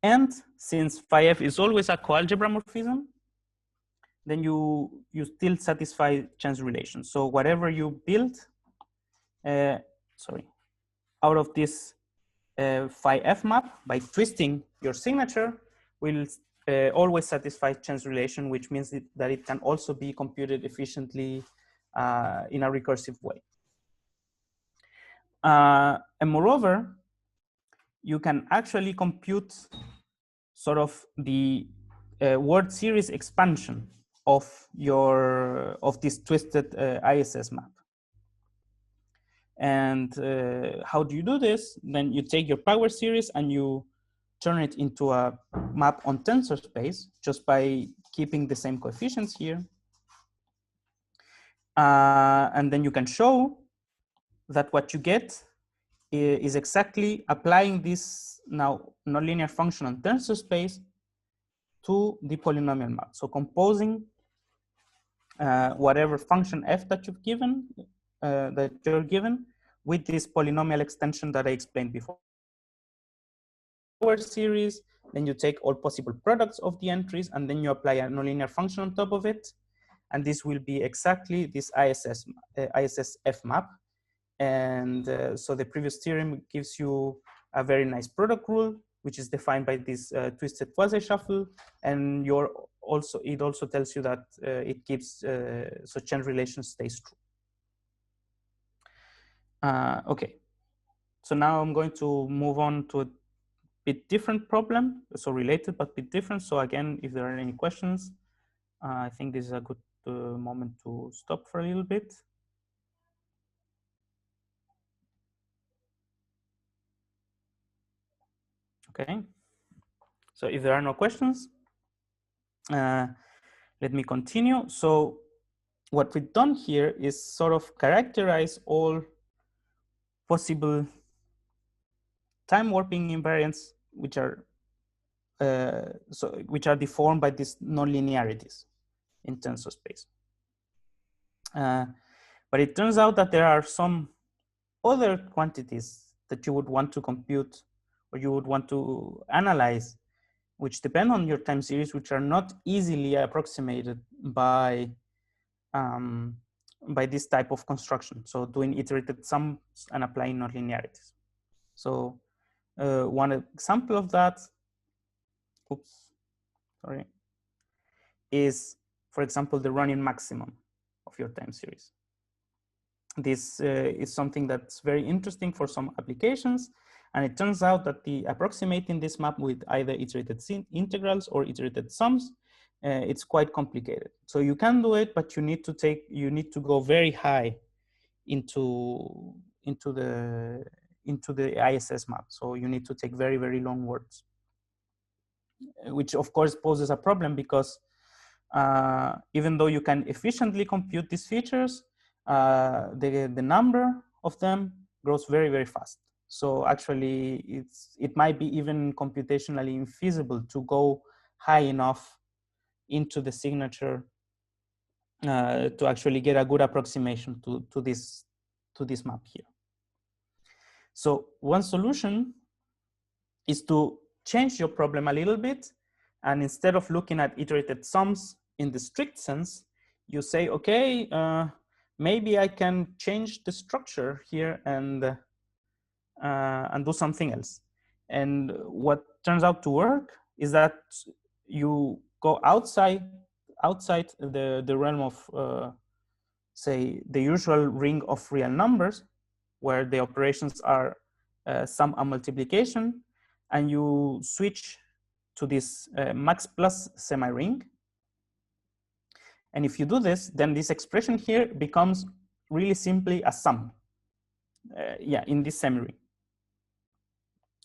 And since phi f is always a coalgebra morphism, then you still satisfy chance relations. So whatever you build, out of this phi f map by twisting your signature will always satisfy chance relation, which means that it can also be computed efficiently in a recursive way. And moreover, you can actually compute sort of the word series expansion of this twisted ISS map. And how do you do this? Then you take your power series and you turn it into a map on tensor space just by keeping the same coefficients here. And then you can show that what you get is exactly applying this now nonlinear function on tensor space to the polynomial map. So composing whatever function f that you've given, that you're given, with this polynomial extension that I explained before. Series, then you take all possible products of the entries, and then you apply a nonlinear function on top of it, and this will be exactly this ISS F map. And so the previous theorem gives you a very nice product rule, which is defined by this twisted quasi-shuffle, and it also tells you that it keeps so chain relation stays true. Okay, so now I'm going to move on to a bit different problem, so related but bit different. So again, if there are any questions, I think this is a good moment to stop for a little bit. Okay, so if there are no questions, let me continue. So what we've done here is sort of characterize all possible time warping invariants which are deformed by these nonlinearities in tensor space. But it turns out that there are some other quantities that you would want to compute or you would want to analyze, which depend on your time series, which are not easily approximated by this type of construction. So doing iterated sums and applying nonlinearities. So one example of that, is, for example, the running maximum of your time series. This is something that's very interesting for some applications. And it turns out that approximating this map with either iterated integrals or iterated sums, it's quite complicated. So you can do it, but you need to go very high into the ISS map. So you need to take very, very long words, which of course poses a problem because even though you can efficiently compute these features, the number of them grows very, very fast. So actually, it might be even computationally infeasible to go high enough into the signature to actually get a good approximation to this map here. So one solution is to change your problem a little bit, and instead of looking at iterated sums in the strict sense, you say, okay, maybe I can change the structure here and do something else. And what turns out to work is that you go outside the realm of say the usual ring of real numbers, where the operations are sum and multiplication, and you switch to this max plus semi-ring. And if you do this, then this expression here becomes really simply a sum. Yeah, in this semi-ring.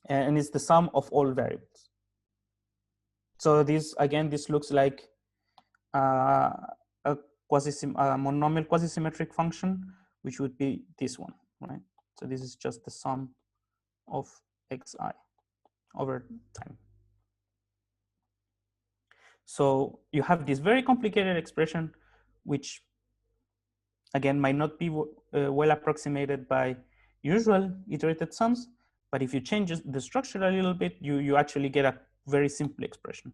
And it's the sum of all variables. So this, again, this looks like a monomial quasi-symmetric function, which would be this one, right? So this is just the sum of xi over time. So you have this very complicated expression, which again might not be well approximated by usual iterated sums, but if you change the structure a little bit, you actually get a very simple expression.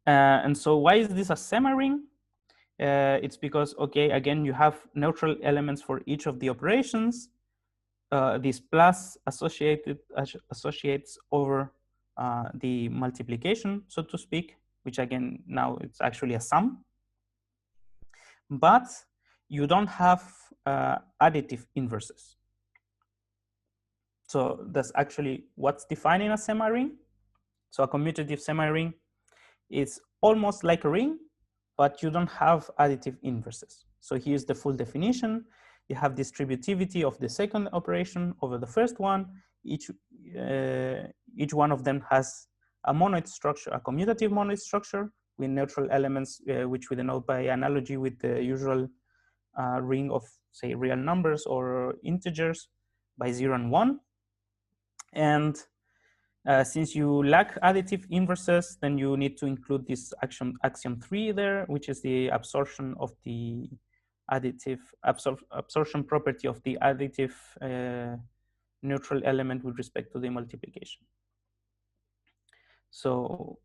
And so why is this a semi-ring? It's because, okay, again, you have neutral elements for each of the operations. This plus associates over the multiplication, so to speak, which again, now it's actually a sum. But you don't have additive inverses. So that's actually what's defining a semi-ring. So a commutative semi-ring is almost like a ring, but you don't have additive inverses. So here's the full definition. You have distributivity of the second operation over the first one. Each one of them has a monoid structure, a commutative monoid structure with neutral elements, which we denote by analogy with the usual ring of, say, real numbers or integers by 0 and 1. And since you lack additive inverses, then you need to include this axiom 3 there, which is the absorption of the additive absorption property of the additive neutral element with respect to the multiplication. So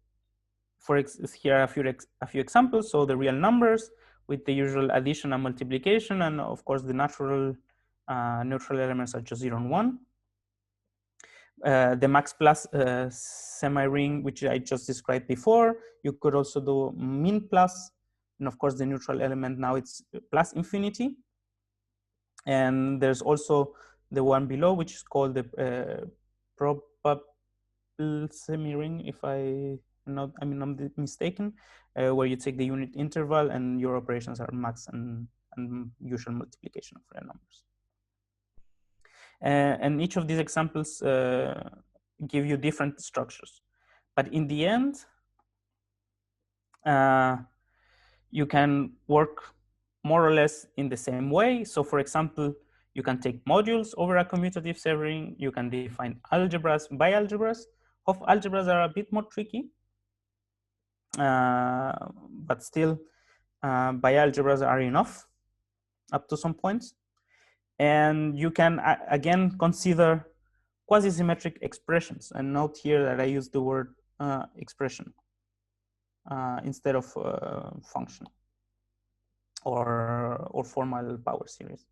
here are a few examples. So the real numbers with the usual addition and multiplication, and of course the natural neutral elements are just 0 and 1. The max plus semi-ring, which I just described before. You could also do min plus, and of course the neutral element now it's plus infinity. And there's also the one below, which is called the probable semi-ring, if I'm not mistaken, where you take the unit interval and your operations are max and usual multiplication of real numbers. And each of these examples give you different structures. But in the end, you can work more or less in the same way. So for example, you can take modules over a commutative semi-ring. You can define algebras by algebras. Hopf algebras are a bit more tricky, but still by algebras are enough up to some points. And you can, again, consider quasi-symmetric expressions. And note here that I use the word expression instead of function or formal power series.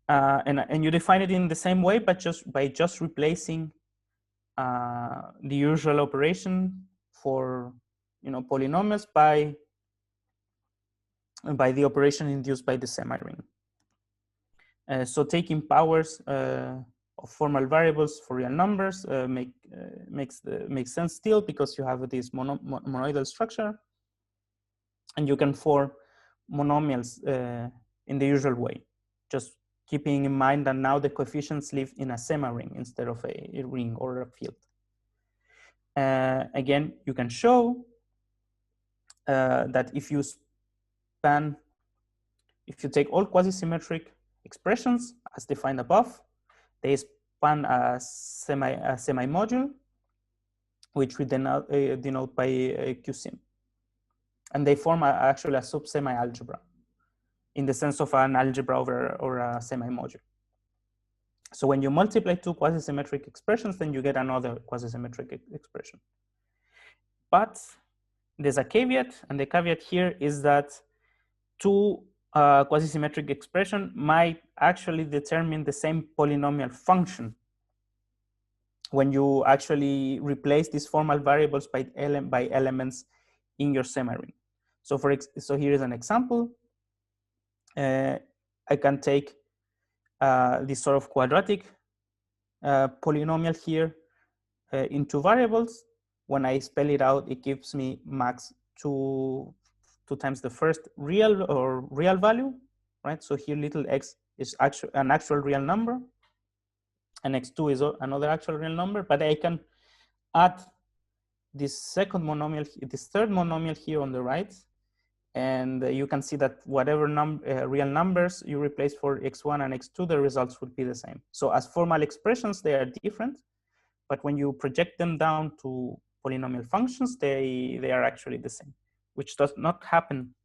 And you define it in the same way, but by just replacing the usual operation for polynomials by the operation induced by the semi-ring. So taking powers of formal variables for real numbers makes sense still, because you have this monoidal structure, and you can form monomials in the usual way, just keeping in mind that now the coefficients live in a semi-ring instead of a ring or a field. Again, you can show that if you span if you take all quasi-symmetric expressions as defined above, they span a semi-module, which we denote by QSIM. And they form actually a sub-semi-algebra in the sense of an algebra or a semi-module. So when you multiply two quasi-symmetric expressions, then you get another quasi-symmetric expression. But there's a caveat, and the caveat here is that two quasi-symmetric expression might actually determine the same polynomial function when you actually replace these formal variables by elements in your semi-ring. So so here is an example. I can take this sort of quadratic polynomial here in two variables. When I spell it out, it gives me max two times the first real value, right? So here little x is an actual real number, and x2 is another actual real number, but I can add this second monomial, this third monomial here on the right, and you can see that whatever real numbers you replace for x1 and x2, the results would be the same. So as formal expressions, they are different, but when you project them down to polynomial functions, they are actually the same, which does not happen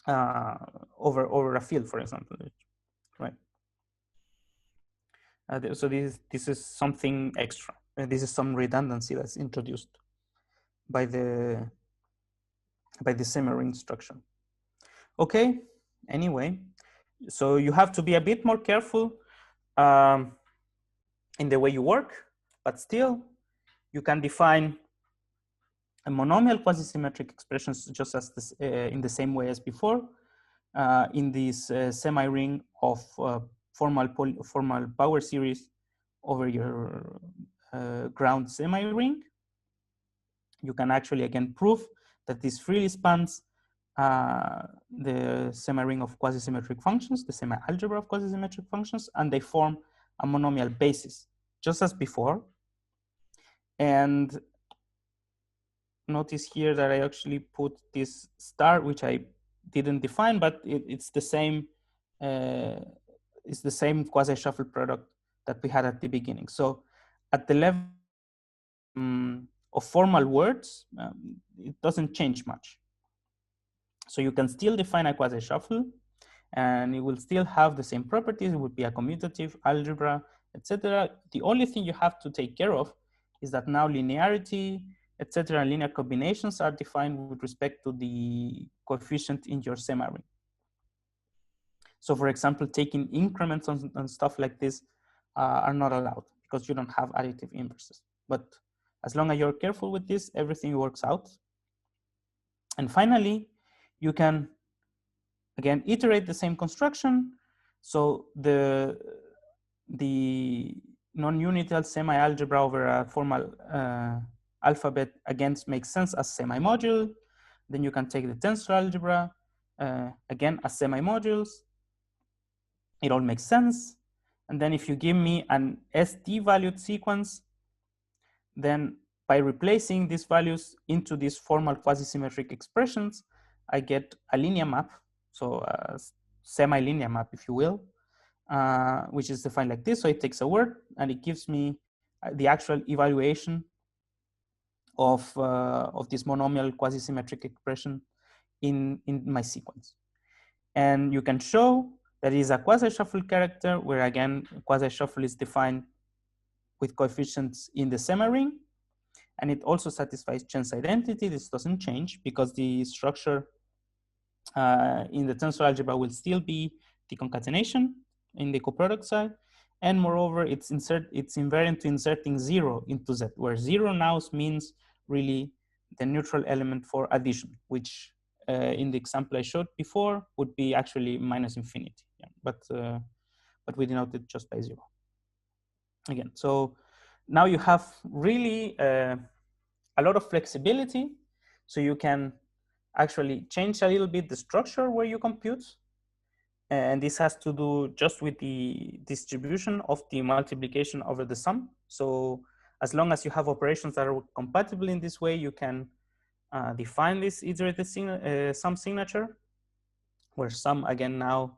over a field, for example, right? So this is something extra. This is some redundancy that's introduced by the semi-ring structure. Okay. Anyway, so you have to be a bit more careful in the way you work, but still you can define a monomial quasi-symmetric expressions just as this, in the same way as before, in this semi-ring of formal power series over your ground semi-ring. You can actually again prove that this freely spans the semi-ring of quasi-symmetric functions, the semi-algebra of quasi-symmetric functions, and they form a monomial basis, just as before. And notice here that I actually put this star, which I didn't define, but it's the same. It's the same quasi-shuffle product that we had at the beginning. So at the level of formal words, it doesn't change much. So you can still define a quasi-shuffle, and it will still have the same properties. It would be a commutative algebra, etc. The only thing you have to take care of is that now linearity, etc., linear combinations are defined with respect to the coefficient in your semi-ring. So for example, taking increments and stuff like this are not allowed because you don't have additive inverses. But as long as you're careful with this, everything works out. And finally, you can, again, iterate the same construction. So the non-unital semi-algebra over a formal alphabet again makes sense as semi-module. Then you can take the tensor algebra, again, as semi-modules. It all makes sense. And then if you give me an SD valued sequence, then by replacing these values into these formal quasi-symmetric expressions, I get a linear map, so a semi-linear map, if you will, which is defined like this. So it takes a word and it gives me the actual evaluation of this monomial quasi-symmetric expression in my sequence. And you can show that is a quasi-shuffle character where again, quasi-shuffle is defined with coefficients in the semi-ring. And it also satisfies Chen's identity. This doesn't change because the structure in the tensor algebra will still be the concatenation in the coproduct side. And moreover, it's invariant to inserting 0 into Z, where 0 now means really the neutral element for addition, which in the example I showed before would be actually minus infinity. Yeah. But we denote it just by 0. Again, so now you have really a lot of flexibility. So you can actually change a little bit the structure where you compute. And this has to do just with the distribution of the multiplication over the sum. So as long as you have operations that are compatible in this way, you can define this iterated sum signature. where sum again now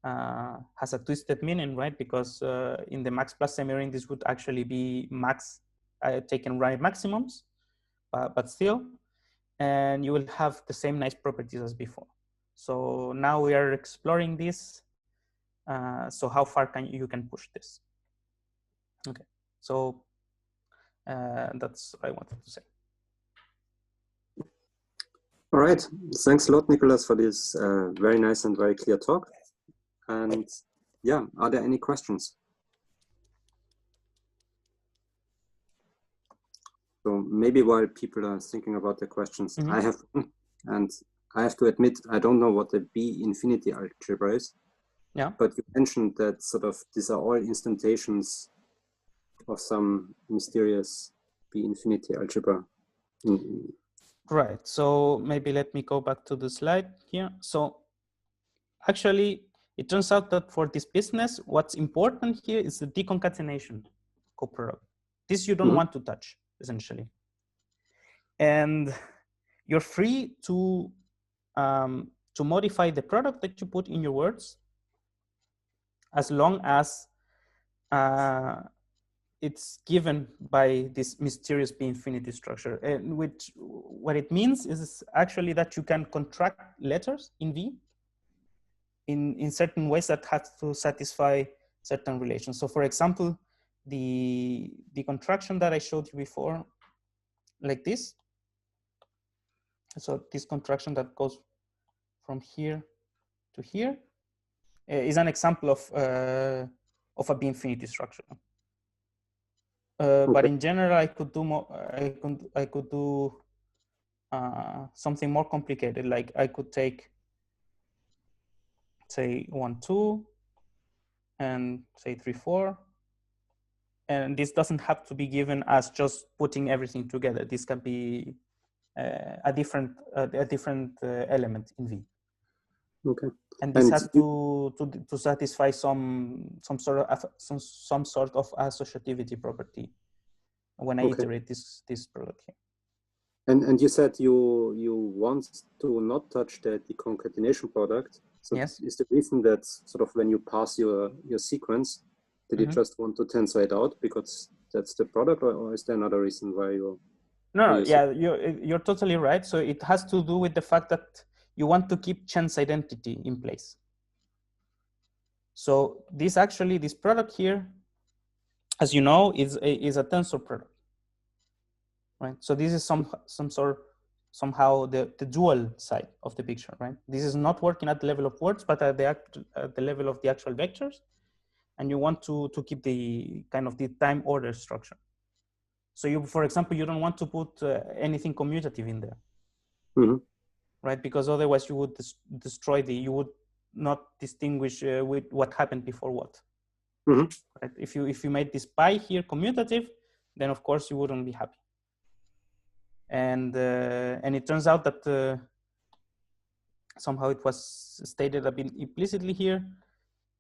has a twisted meaning, right? Because in the max plus semiring, this would actually be max taken right maximums, but still, and you will have the same nice properties as before. So now we are exploring this. So how far you can push this? Okay, so that's what I wanted to say. All right, thanks a lot, Nicholas, for this very nice and very clear talk. And yeah, are there any questions? So maybe while people are thinking about the questions, I have, and I have to admit, I don't know what the B infinity algebra is. Yeah. But you mentioned that sort of these are all instantations of some mysterious B infinity algebra. Right. So maybe let me go back to the slide here. So actually, it turns out that for this business, what's important here is the deconcatenation coproduct. This you don't want to touch, essentially. And you're free to modify the product that you put in your words, as long as it's given by this mysterious B infinity structure. And which what it means is actually that you can contract letters in V in certain ways that have to satisfy certain relations. So for example, the contraction that I showed you before, like this. So this contraction that goes from here to here is an example of a B infinity structure. But in general, I could do more. I could do something more complicated. Like I could take, say, 1, 2, and say 3, 4. And this doesn't have to be given as just putting everything together. This can be a different element in V. Okay. And this has to satisfy some sort of associativity property when I iterate this product here. And you said you want to not touch the deconcatenation product. So yes. Is the reason that sort of when you pass your sequence, that you just want to tensor it out because that's the product, or is there another reason why you? No, yeah, you're totally right. So it has to do with the fact that you want to keep chance identity in place. So this product here, as you know, is a tensor product, right? So this is somehow the dual side of the picture, right? This is not working at the level of words, but at the level of the actual vectors, and you want to keep the kind of the time order structure. So you, for example, you don't want to put anything commutative in there, right? Because otherwise you would destroy you would not distinguish with what happened before what. Right? If you made this pi here commutative, then of course you wouldn't be happy. And it turns out that somehow it was stated a bit implicitly here.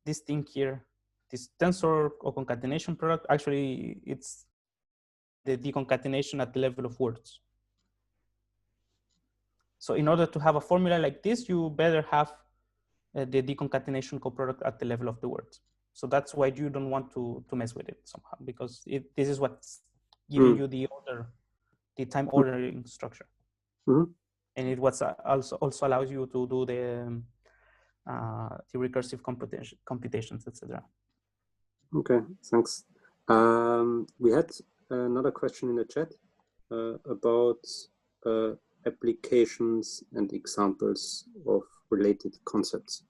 This thing here, this tensor or concatenation product, actually it's the deconcatenation at the level of words. So in order to have a formula like this, you better have the deconcatenation coproduct at the level of the words. So that's why you don't want to mess with it somehow, because this is what's giving you the time ordering structure. And it was also allows you to do the recursive computations, etc. Okay, thanks. We had another question in the chat about applications and examples of related concepts.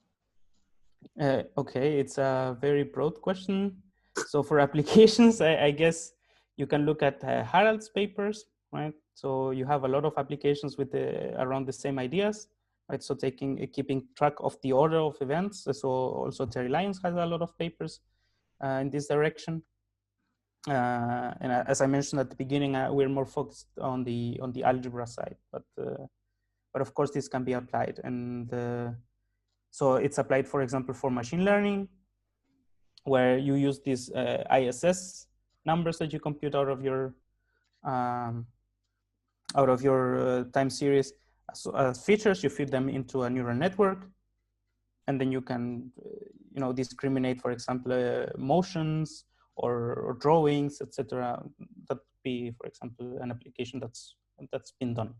Okay, it's a very broad question. So for applications, I guess you can look at Harald's papers, right? So you have a lot of applications with around the same ideas, right? So keeping track of the order of events. So also Terry Lyons has a lot of papers in this direction. And as I mentioned at the beginning, we're more focused on the algebra side, but of course this can be applied. And so it's applied, for example, for machine learning, where you use these ISS numbers that you compute out of your time series as features. You feed them into a neural network, and then you can, discriminate, for example, motions or drawings, etc. That would be, for example, an application that's been done.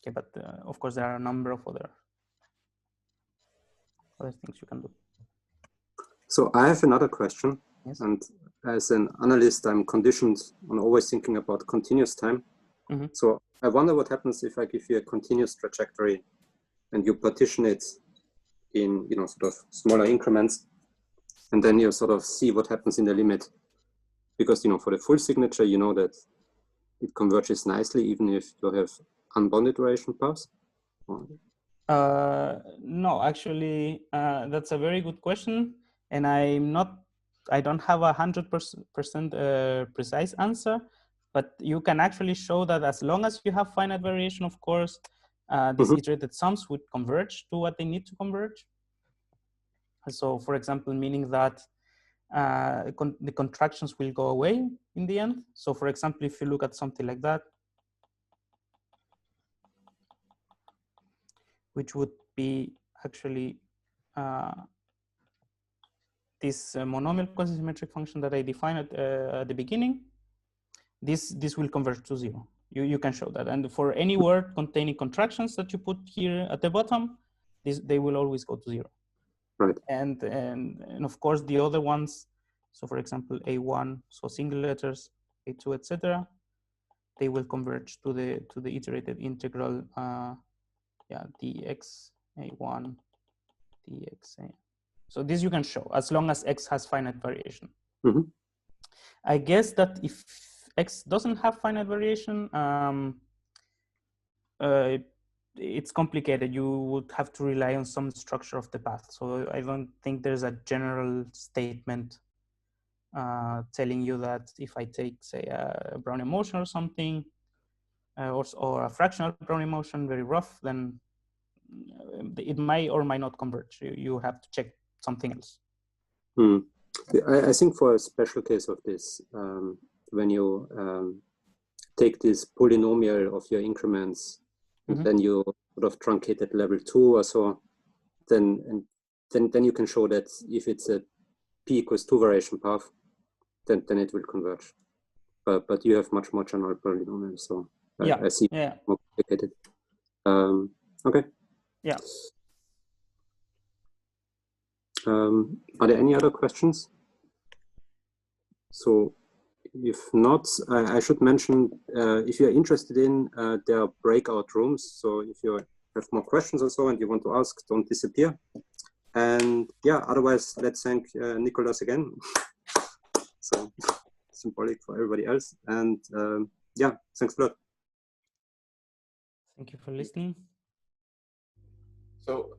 Okay, but of course there are a number of other things you can do. So I have another question. Yes. And as an analyst, I'm conditioned on always thinking about continuous time. Mm-hmm. So I wonder what happens if I give you a continuous trajectory and you partition it in, sort of smaller increments, and then you sort of see what happens in the limit. Because, for the full signature, you know that it converges nicely, even if you have unbounded duration paths. No, actually, that's a very good question, and I don't have 100% precise answer, but you can actually show that as long as you have finite variation, of course, these iterated sums would converge to what they need to converge. So, for example, meaning that the contractions will go away in the end. So, for example, if you look at something like that, which would be actually this monomial quasi-symmetric function that I defined at the beginning, this will converge to 0. You can show that. And for any word containing contractions that you put here at the bottom, they will always go to 0. Right. And of course the other ones, so for example A1, so single letters, A2, etc., they will converge to the iterated integral, dx A1 dx A. So this you can show as long as x has finite variation. Mm-hmm. I guess that if x doesn't have finite variation, it's complicated. You would have to rely on some structure of the path. So I don't think there's a general statement telling you that if I take, say, a Brownian motion or something, or a fractional Brownian motion, very rough, then it might or might not converge. You have to check something else. I think for a special case of this, when you take this polynomial of your increments, and then you sort of truncate at level 2 or so, then you can show that if it's a p equals 2 variation path, then it will converge. But you have much more general polynomials, so I see more complicated. Okay. Yeah. Are there any other questions? So if not, I should mention, if you're interested in, there are breakout rooms. So if you have more questions or so and you want to ask, don't disappear. And yeah, otherwise, let's thank Nicolas again. So symbolic for everybody else. And yeah, thanks a lot. Thank you for listening. So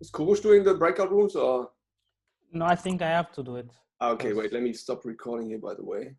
is Kurush doing the breakout rooms or? No, I think I have to do it. Okay, wait, let me stop recording here, by the way.